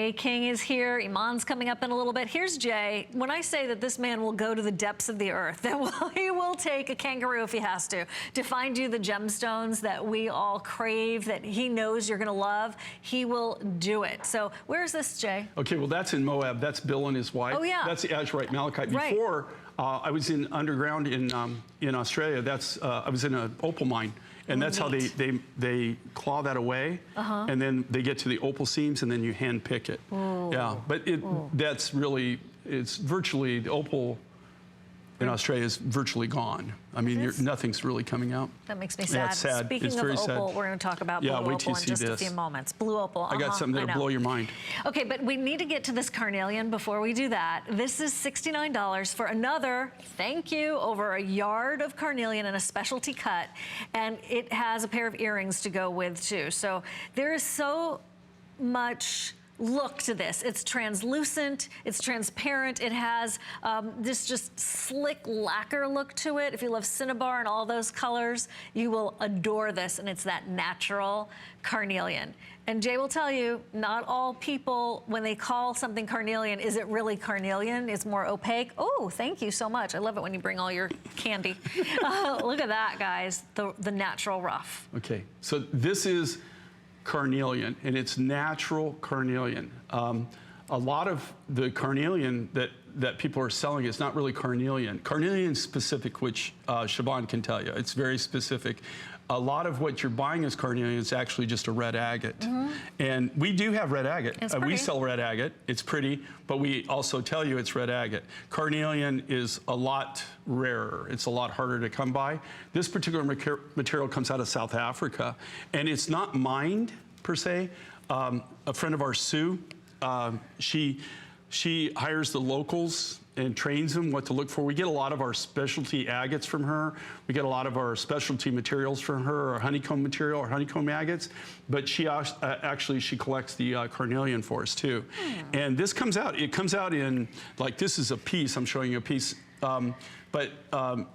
Jay King is here. Iman's coming up in a little bit. Here's Jay. When I say that this man will go to the depths of the earth, that he will take a kangaroo if he has to find you the gemstones that we all crave, that he knows you're going to love, he will do it. So where's this, Jay? Okay, well, that's in Moab. That's Bill and his wife. Oh, yeah. That's the Azurite Malachite. Right. Before, I was underground in Australia. I was in an opal mine. And that's how they claw that away, and then they get to the opal seams, and then you hand pick it. Ooh. Yeah, but that's really, it's virtually, the opal in Australia is virtually gone. I mean, nothing's really coming out. That makes me sad. Yeah, it's sad. Speaking it's of very opal, sad. we're going to talk about blue opal in just a few moments. Blue opal. I got something that'll blow your mind. Okay, but we need to get to this carnelian before we do that. This is $69 for another, thank you, over a yard of carnelian in a specialty cut, and it has a pair of earrings to go with too. So there is so much look to this. It's translucent, it's transparent, it has this just slick lacquer look to it. If you love cinnabar and all those colors, you will adore this, and it's that natural carnelian. And Jay will tell you, not all people, when they call something carnelian, is it really carnelian? It's more opaque. Oh, thank you so much. I love it when you bring all your candy. Look at that, guys, the natural rough. Okay, so this is carnelian, and it's natural carnelian. A lot of the carnelian that people are selling is not really carnelian. Carnelian specific, which Siobhan can tell you. It's very specific. A lot of what you're buying as carnelian is actually just a red agate. And we do have red agate. We sell red agate. It's pretty, but we also tell you it's red agate. Carnelian is a lot rarer. It's a lot harder to come by. This particular material comes out of South Africa, and it's not mined per se. A friend of ours, Sue, she hires the locals and trains them what to look for. We get a lot of our specialty agates from her. We get a lot of our specialty materials from her, our honeycomb material, our honeycomb agates. But she actually, she collects the carnelian for us too. And this comes out, it comes out in, like this is a piece, I'm showing you a piece. But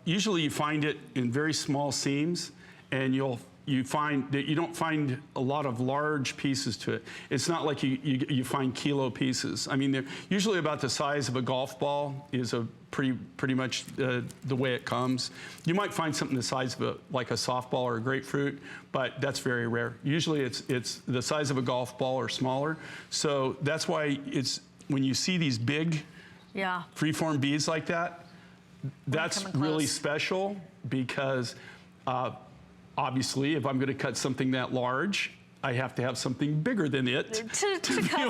usually you find it in very small seams, and you find that you don't find a lot of large pieces to it. It's not like you find kilo pieces. I mean, they're usually about the size of a golf ball is a pretty much the way it comes. You might find something the size of like a softball or a grapefruit, but that's very rare. Usually it's the size of a golf ball or smaller. So that's why it's, when you see these big freeform beads like that, that's really special, because obviously, if I'm going to cut something that large, I have to have something bigger than it to cut See how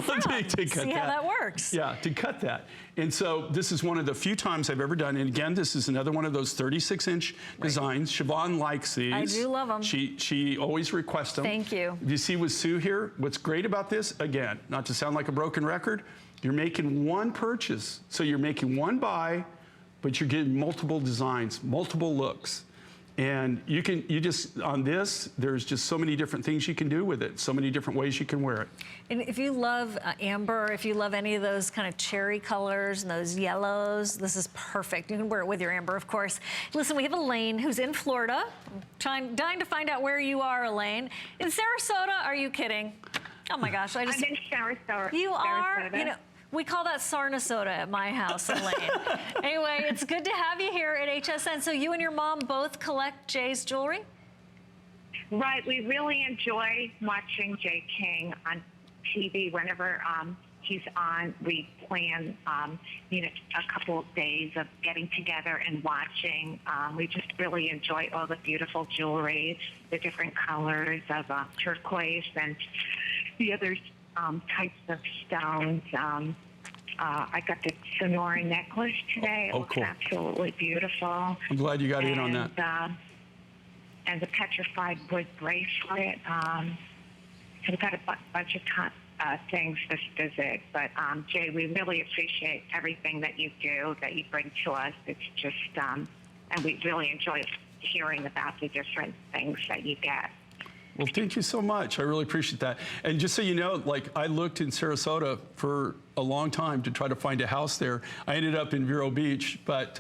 that works. Yeah, to cut that. And so this is one of the few times I've ever done. And again, this is another one of those 36-inch designs. Siobhan likes these. I do love them. She always requests them. Thank you. You see with Sue here, what's great about this, again, not to sound like a broken record, you're making one purchase. So you're making one buy, but you're getting multiple designs, multiple looks. And you just, on this, there's just so many different things you can do with it, so many different ways you can wear it. And if you love amber, if you love any of those kind of cherry colors and those yellows, this is perfect. You can wear it with your amber, of course. Listen, we have Elaine, who's in Florida. I'm dying to find out where you are, Elaine. In Sarasota? Are you kidding? Oh my gosh, I'm in Sarasota. You are? You know, we call that Sarnasoda at my house, Elaine. Anyway, it's good to have you here at HSN. So you and your mom both collect Jay's jewelry? Right. We really enjoy watching Jay King on TV whenever he's on. We plan, you know, a couple of days of getting together and watching. We just really enjoy all the beautiful jewelry, the different colors of turquoise and the other types of stones. I got the Sonora necklace today. It looks absolutely beautiful. I'm glad you got in on that. And the petrified wood bracelet. So we've got a bunch of things this visit. But Jay, we really appreciate everything that you do, that you bring to us. It's just, and we really enjoy hearing about the different things that you get. Well, thank you so much. I really appreciate that. And just so you know, like, I looked in Sarasota for a long time to try to find a house there. I ended up in Vero Beach, but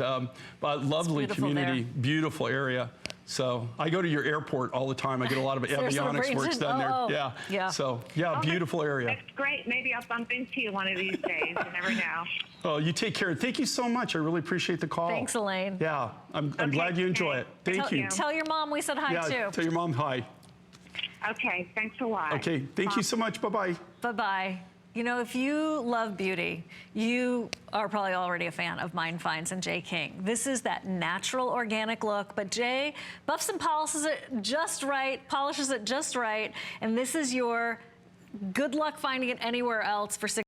lovely community, beautiful area. So I go to your airport all the time. I get a lot of There's some avionics works arrangements. down there. Oh, Yeah. yeah. So yeah, beautiful area. That's great. Maybe I'll bump into you one of these days. You never know. Oh, you take care. Thank you so much. I really appreciate the call. Thanks, Elaine. Yeah, I'm Okay, glad you enjoy it. Thank you. Tell your mom we said hi, Yeah, too. tell your mom hi. Okay, thanks a lot. Okay, thank you so much. Bye-bye. Bye-bye. You know, if you love beauty, you are probably already a fan of Mind Finds and Jay King. This is that natural, organic look, but Jay buffs and polishes it just right, and this is your good luck finding it anywhere else for